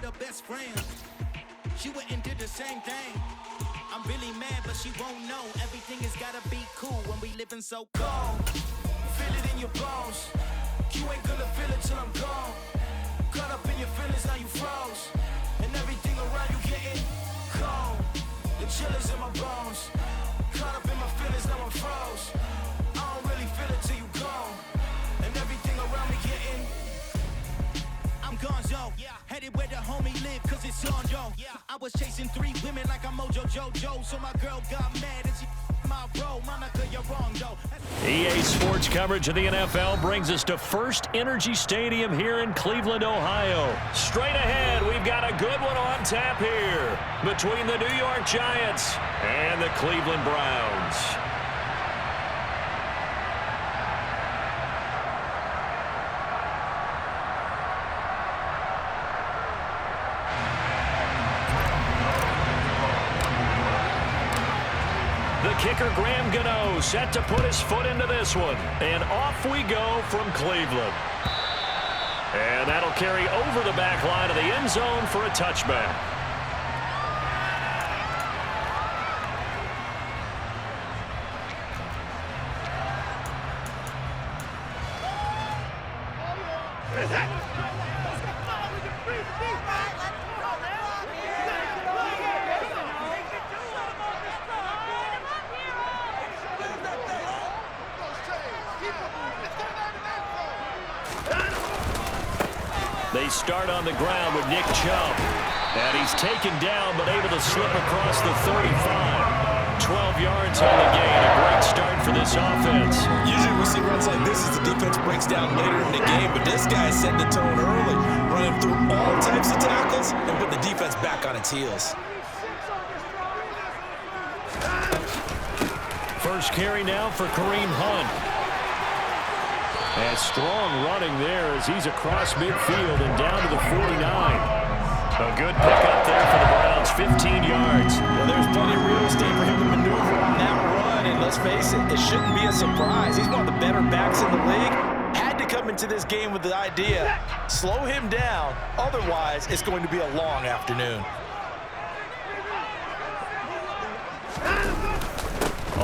her best friend. She went and did the same thing. I'm really mad, but she won't know. Everything has gotta be cool when we living so cold. Feel it in your bones. You ain't gonna feel it till I'm gone. Caught up in your feelings, now you froze. And everything around you getting cold. The chill is in my bones. Caught up in my feelings, now I'm froze. I don't really feel it till you gone. And everything around me getting I'm gonzo, headed where the homie live, cause it's on, yo. I was chasing 3 women like I'm Mojo Jojo, so my girl got mad and she my bro. Monica, you're wrong, though. EA Sports coverage of the NFL brings us to First Energy Stadium here in Cleveland, Ohio. Straight ahead, we've got a good one on tap here between the New York Giants and the Cleveland Browns. Kicker Graham Gano set to put his foot into this one. And off we go from Cleveland. And that'll carry over the back line of the end zone for a touchback. They start on the ground with Nick Chubb. And he's taken down but able to slip across the 35. 12 yards on the gain. A great start for this offense. Usually we see runs like this as the defense breaks down later in the game, but this guy set the tone early, running through all types of tackles and put the defense back on its heels. First carry now for Kareem Hunt. And strong running there as he's across midfield and down to the 49. A good pickup there for the Browns, 15 yards. Well, there's plenty of real estate for him to maneuver on that run, and let's face it, it shouldn't be a surprise. He's one of the better backs in the league. Had to come into this game with the idea, slow him down, otherwise it's going to be a long afternoon.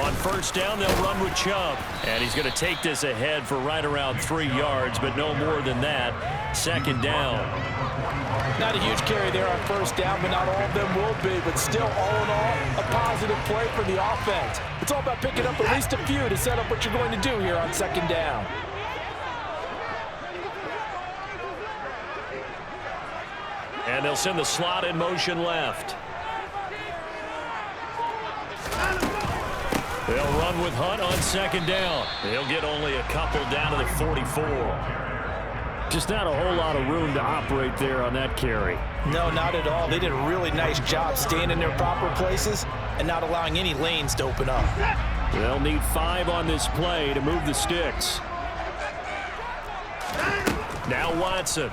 On first down, they'll run with Chubb. And he's going to take this ahead for right around 3 yards, but no more than that. Second down. Not a huge carry there on first down, but not all of them will be. But still, all in all, a positive play for the offense. It's all about picking up at least a few to set up what you're going to do here on second down. And they'll send the slot in motion left. They'll run with Hunt on second down. He'll get only a couple down to the 44. Just not a whole lot of room to operate there on that carry. No, not at all. They did a really nice job staying in their proper places and not allowing any lanes to open up. They'll need 5 on this play to move the sticks. Now Watson.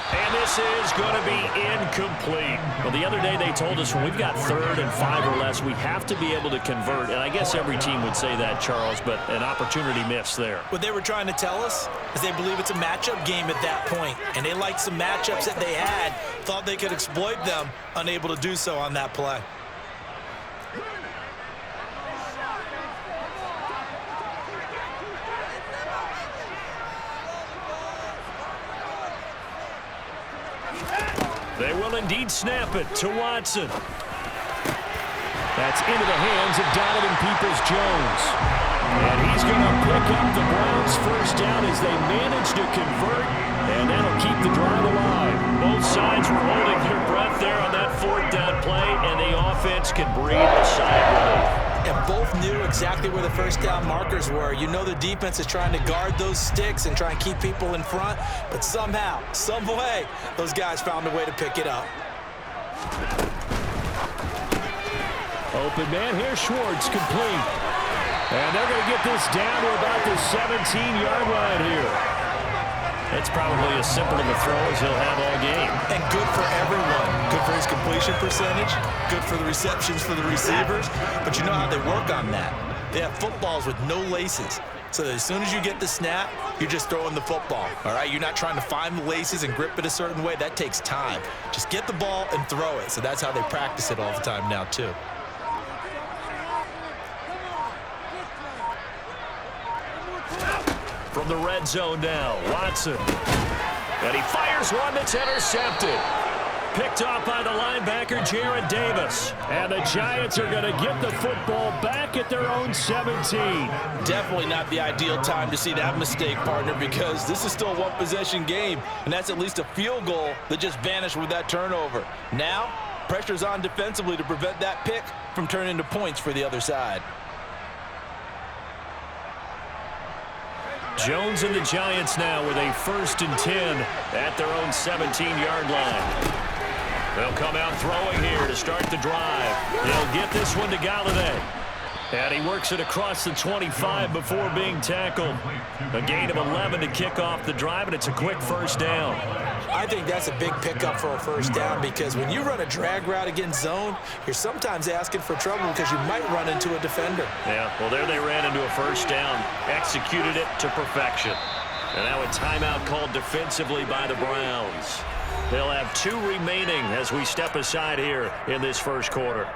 And this is going to be incomplete. Well, the other day they told us when we've got 3rd and 5 or less, we have to be able to convert. And I guess every team would say that, Charles, but an opportunity missed there. What they were trying to tell us is they believe it's a matchup game at that point. And they liked some matchups that they had, thought they could exploit them, unable to do so on that play. They will indeed snap it to Watson. That's into the hands of Donovan Peoples-Jones. And he's going to pick up the Browns' first down as they manage to convert, and that'll keep the drive alive. Both sides were holding their breath there on that 4th down play, and the offense can breathe a sigh of relief. And both knew exactly where the first down markers were. You know the defense is trying to guard those sticks and try and keep people in front, but somehow, some way, those guys found a way to pick it up. Open man here, Schwartz, complete. And they're going to get this down to about the 17-yard line here. It's probably as simple of a throw as he'll have all game. And good for everyone. Good for his completion percentage. Good for the receptions for the receivers. But you know how they work on that. They have footballs with no laces. So that as soon as you get the snap, you're just throwing the football, all right? You're not trying to find the laces and grip it a certain way. That takes time. Just get the ball and throw it. So that's how they practice it all the time now, too. From the red zone now, Watson. And he fires one that's intercepted. Picked off by the linebacker, Jared Davis. And the Giants are going to get the football back at their own 17. Definitely not the ideal time to see that mistake, partner, because this is still a one-possession game, and that's at least a field goal that just vanished with that turnover. Now, pressure's on defensively to prevent that pick from turning into points for the other side. Jones and the Giants now with a 1st and 10 at their own 17-yard line. They'll come out throwing here to start the drive. They'll get this one to Galladay. And he works it across the 25 before being tackled. A gain of 11 to kick off the drive, and it's a quick 1st down. I think that's a big pickup for a 1st down, because when you run a drag route against zone, you're sometimes asking for trouble because you might run into a defender. Yeah, well, there they ran into a 1st down, executed it to perfection. And now a timeout called defensively by the Browns. They'll have 2 remaining as we step aside here in this 1st quarter.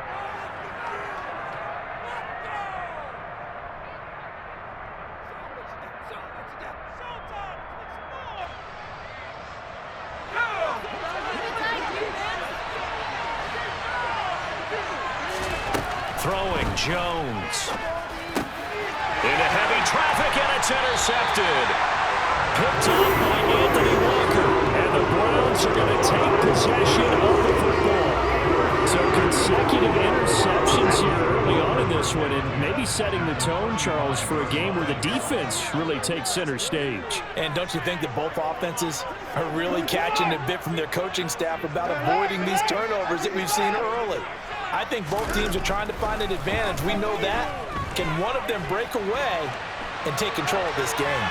Throwing, Jones. Into heavy traffic, and it's intercepted. Picked up by Anthony Walker. And the Browns are going to take possession of the football. So consecutive interceptions here early on in this one, and maybe setting the tone, Charles, for a game where the defense really takes center stage. And don't you think that both offenses are really catching a bit from their coaching staff about avoiding these turnovers that we've seen early? I think both teams are trying to find an advantage. We know that. Can one of them break away and take control of this game?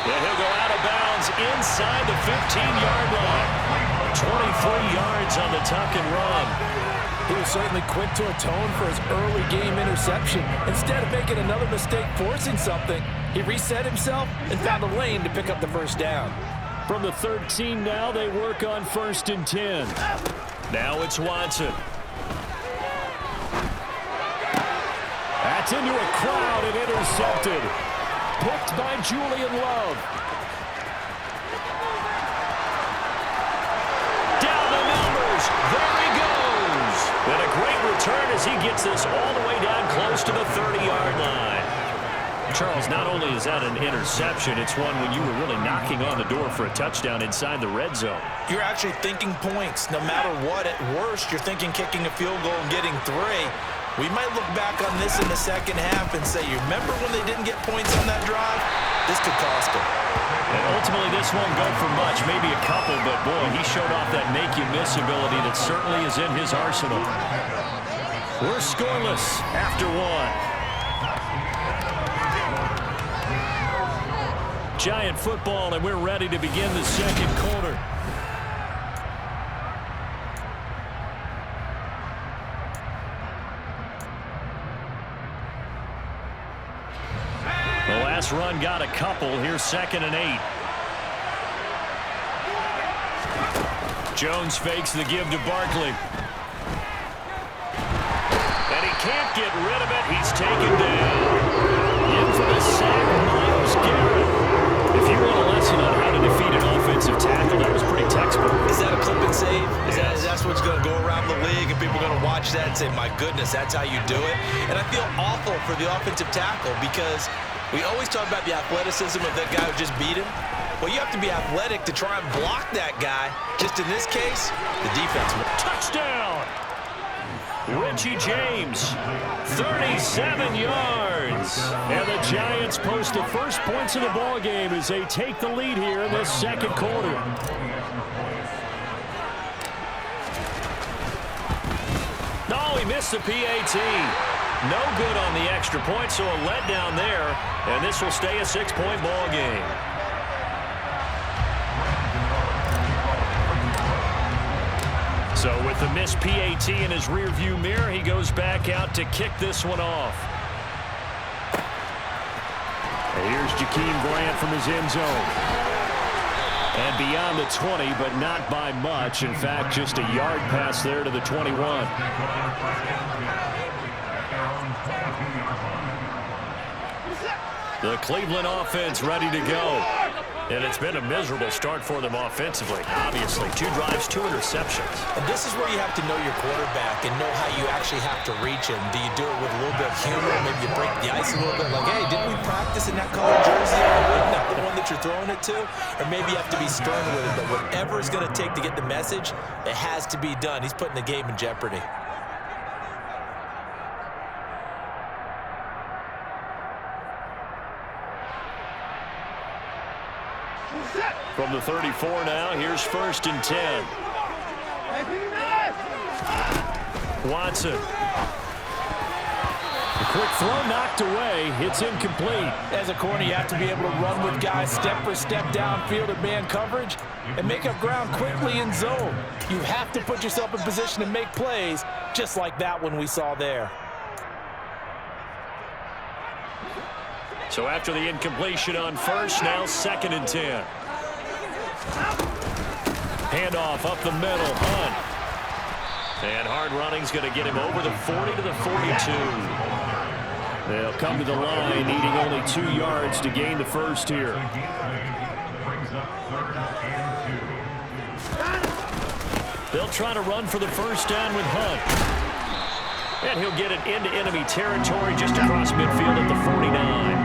Yeah, he'll go out of bounds inside the 15-yard line. 23 yards on the tuck and run. He was certainly quick to atone for his early game interception. Instead of making another mistake forcing something, he reset himself and found a lane to pick up the 1st down. From the 13 now, they work on 1st and 10. Now it's Watson. That's into a crowd and intercepted. Picked by Julian Love. Down the numbers. There he goes. And a great return as he gets this all the way down close to the 30-yard line. Charles, not only is that an interception, it's one when you were really knocking on the door for a touchdown inside the red zone. You're actually thinking points. No matter what, at worst, you're thinking kicking a field goal and getting 3. We might look back on this in the second half and say, you remember when they didn't get points on that drive? This could cost them. And ultimately, this won't go for much, maybe a couple, but boy, he showed off that make-you-miss ability that certainly is in his arsenal. We're scoreless after 1. Giant football, and we're ready to begin the 2nd quarter. The last run got a couple. Here's 2nd and 8. Jones fakes the give to Barkley. And he can't get rid of it. He's taken down. In for the sack, Myles Garrett. If you want a lesson on how to defeat an offensive tackle, that was pretty textbook. Is that a clip and save? Is that what's going to go around the league, and people are going to watch that and say, my goodness, that's how you do it? And I feel awful for the offensive tackle because we always talk about the athleticism of that guy who just beat him. Well, you have to be athletic to try and block that guy. Just in this case, the defense. Touchdown! Richie James, 37 yards. And the Giants post the first points of the ball game as they take the lead here in this 2nd quarter. No, he missed the PAT. No good on the extra point, so a letdown there. And this will stay a 6-point ball game. So with the missed PAT in his rearview mirror, he goes back out to kick this one off. And here's Jakeem Grant from his end zone. And beyond the 20, but not by much. In fact, just a yard pass there to the 21. The Cleveland offense ready to go. And it's been a miserable start for them offensively. Obviously, 2 drives, 2 interceptions. And this is where you have to know your quarterback and know how you actually have to reach him. Do you do it with a little bit of humor? Maybe you break the ice a little bit like, hey, didn't we practice in that colored jersey? Not the one that you're throwing it to? Or maybe you have to be stern with it. But whatever it's going to take to get the message, it has to be done. He's putting the game in jeopardy. From the 34 now, here's 1st and 10. Watson. The quick throw knocked away. It's incomplete. As a corner, you have to be able to run with guys step for step downfield at man coverage and make up ground quickly in zone. You have to put yourself in position to make plays, just like that one we saw there. So after the incompletion on 1st, now 2nd and 10. Handoff up the middle, Hunt. And hard running's going to get him over the 40 to the 42. They'll come to the line, needing only 2 yards to gain the 1st here. They'll try to run for the 1st down with Hunt. And he'll get it into enemy territory just across midfield at the 49.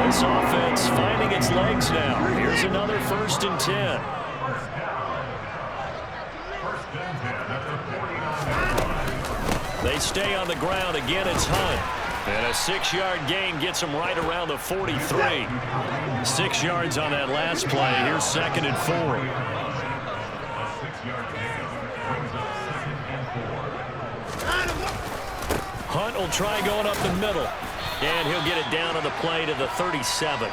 This offense finding its legs now. Here's another 1st and 10. They stay on the ground. Again, it's Hunt. And a 6-yard gain gets him right around the 43. 6 yards on that last play. Here's 2nd and 4. Hunt will try going up the middle. And he'll get it down on the play to the 37.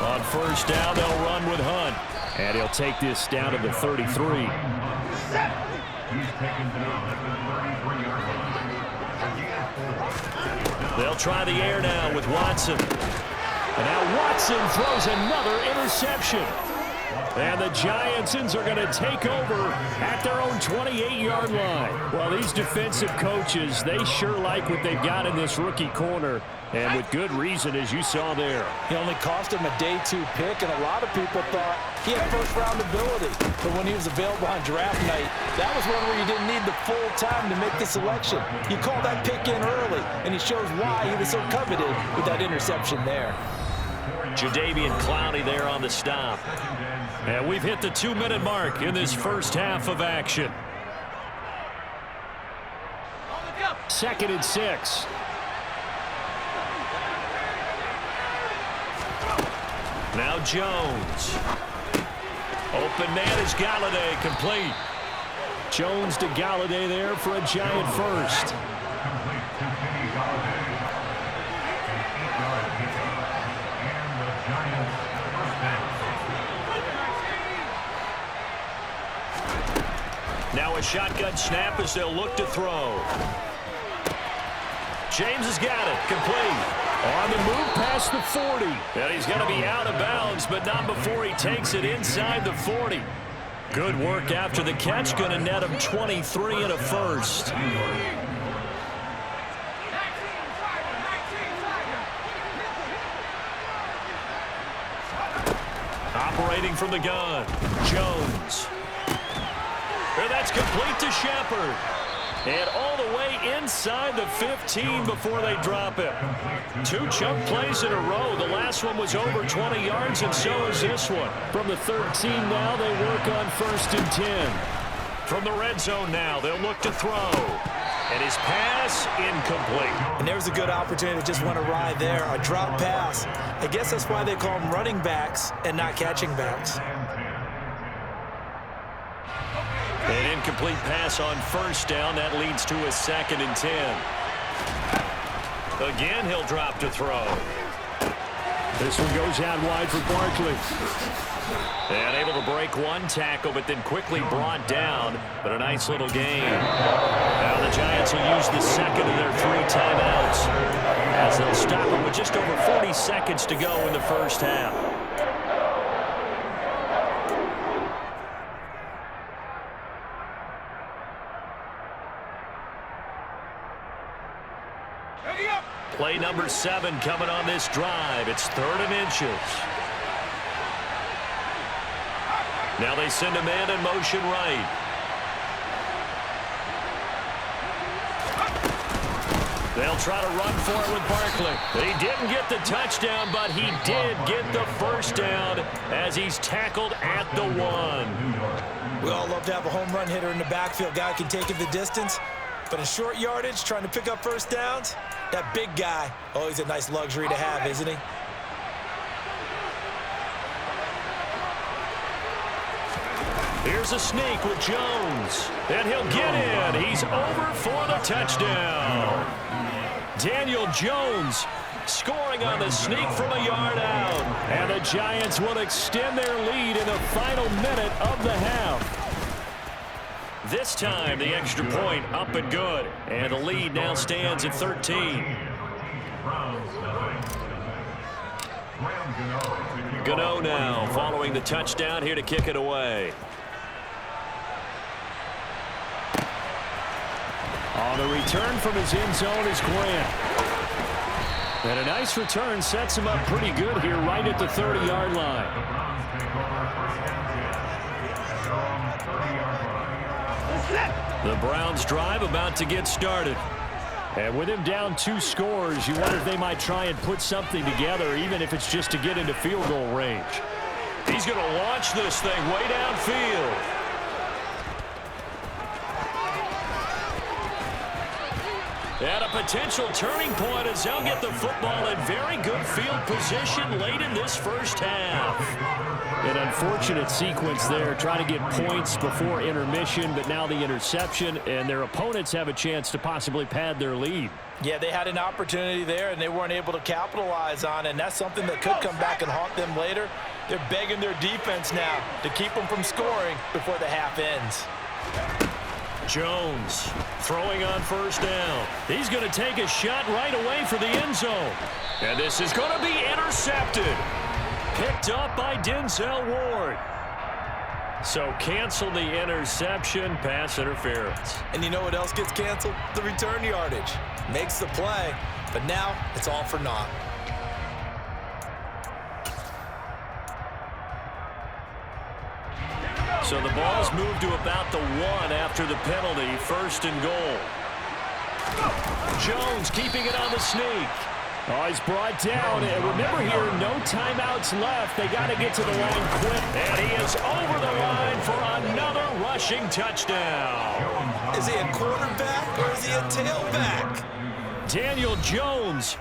On 1st down, they'll run with Hunt. And he'll take this down to the 33. They'll try the air now with Watson. And now Watson throws another interception. And the Giantsons are going to take over at their own 28-yard line. Well, these defensive coaches, they sure like what they've got in this rookie corner. And with good reason, as you saw there. He only cost him a day 2 pick, and a lot of people thought he had first-round ability. But when he was available on draft night, that was one where you didn't need the full time to make the selection. You called that pick in early, and he shows why he was so coveted with that interception there. Jadeveon Clowney there on the stop. And we've hit the 2-minute mark in this first half of action. 2nd and 6. Now Jones. Open man is Galladay, complete. Jones to Galladay there for a Giant 1st. Now a shotgun snap as they'll look to throw. James has got it, complete. On the move past the 40. And he's going to be out of bounds, but not before he takes it inside the 40. Good work after the catch, going to net him 23 and a 1st. Operating from the gun, Jones. And that's complete to Shepard. And all the way inside the 15 before they drop it. 2 chunk plays in a row. The last one was over 20 yards, and so is this one. From the 13 now, they work on 1st and 10. From the red zone now, they'll look to throw. And his pass incomplete. And there was a good opportunity that just went awry there. A drop pass. I guess that's why they call them running backs and not catching backs. An incomplete pass on 1st down. That leads to a 2nd and 10. Again, he'll drop to throw. This one goes out wide for Barkley. And able to break one tackle, but then quickly brought down. But a nice little gain. Now the Giants will use the second of their 3 timeouts, as they'll stop it with just over 40 seconds to go in the first half. Play number 7 coming on this drive. It's 3rd and inches. Now they send a man in motion right. They'll try to run for it with Barkley. He didn't get the touchdown, but he did get the first down as he's tackled at the 1. We all love to have a home run hitter in the backfield. Guy can take it the distance. But in short yardage, trying to pick up first downs, that big guy, always a nice luxury to have, isn't he? Here's a sneak with Jones. And he'll get in. He's over for the touchdown. Daniel Jones scoring on the sneak from a yard out. And the Giants will extend their lead in the final minute of the half. This time, the extra point up and good. And the lead now stands at 13. Gano now following the touchdown here to kick it away. On the return from his end zone is Grant. And a nice return sets him up pretty good here right at the 30-yard line. The Browns drive about to get started. And with him down 2 scores, you wonder if they might try and put something together, even if it's just to get into field goal range. He's going to launch this thing way downfield. And a potential turning point as they'll get the football in very good field position late in this first half. An unfortunate sequence there, trying to get points before intermission, but now the interception, and their opponents have a chance to possibly pad their lead. Yeah, they had an opportunity there, and they weren't able to capitalize on it, and that's something that could come back and haunt them later. They're begging their defense now to keep them from scoring before the half ends. Jones throwing on first down. He's going to take a shot right away for the end zone. And this is going to be intercepted. Picked up by Denzel Ward. So cancel the interception, pass interference. And you know what else gets canceled? The return yardage. Makes the play, but now it's all for naught. So the ball's moved to about the 1 after the penalty, 1st and goal. Jones keeping it on the sneak. Oh, he's brought down. And remember here, no timeouts left. They got to get to the line quick. And he is over the line for another rushing touchdown. Is he a quarterback or is he a tailback? Daniel Jones